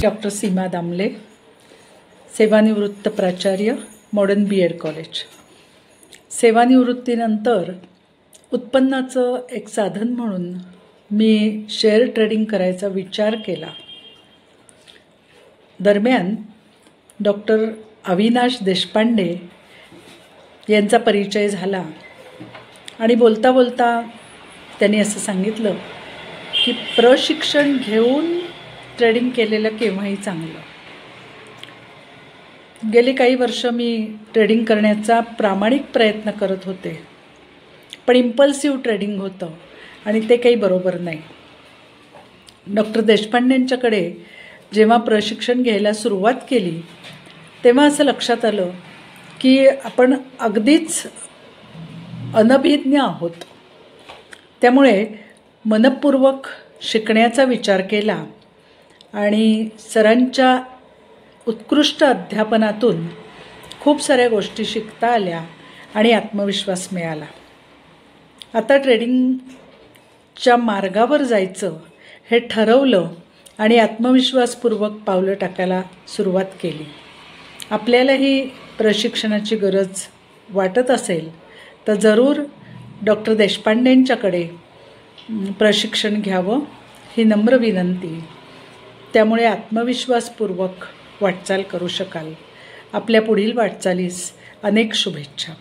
Doctor सीमा दामले, सेवानिवृत्त प्राचार्य, modern B.Ed college. सेवानिवृत्तीनंतर उत्पन्नाचं एक साधन म्हणून मी शेअर ट्रेडिंग करायचा विचार केला। दरम्यान डॉक्टर अविनाश देशपांडे यांचा परिचय झाला आणि बोलता बोलता त्यांनी असं सांगितलं की प्रशिक्षण घेऊन ट्रेडिंग केलेलं केव्हाही चांगलं। गेली काही वर्ष मी ट्रेडिंग करण्याचा प्रामाणिक प्रयत्न करत होते, पण इम्पल्सिव्ह ट्रेडिंग होतं आणि ते काही बरोबर नाही। डॉक्टर देशपांडेंच्याकडे जेव्हा प्रशिक्षण घ्यायला सुरुवात केली तेव्हा असं लक्षात आलं की आपण अगदीच अनभिज्ञ आहोत। त्यामुळे मनपूर्वक शिकण्याचा विचार केला आणि सरांच्या उत्कृष्ट अध्यापनातून खूप साऱ्या गोष्टी शिकता आल्या आणि आत्मविश्वास मिळाला। आता ट्रेडिंगच्या मार्गावर जायचं हे ठरवलं आणि आत्मविश्वासपूर्वक पावलं टाकायला सुरुवात केली। आपल्यालाही प्रशिक्षणाची गरज वाटत असेल तर जरूर डॉक्टर देशपांडेंच्याकडे प्रशिक्षण घ्यावं ही नम्र विनंती। त्यामुळे आत्मविश्वासपूर्वक वाटचाल करू शकाल। आपल्या पुढील वाटचालीस अनेक शुभेच्छा।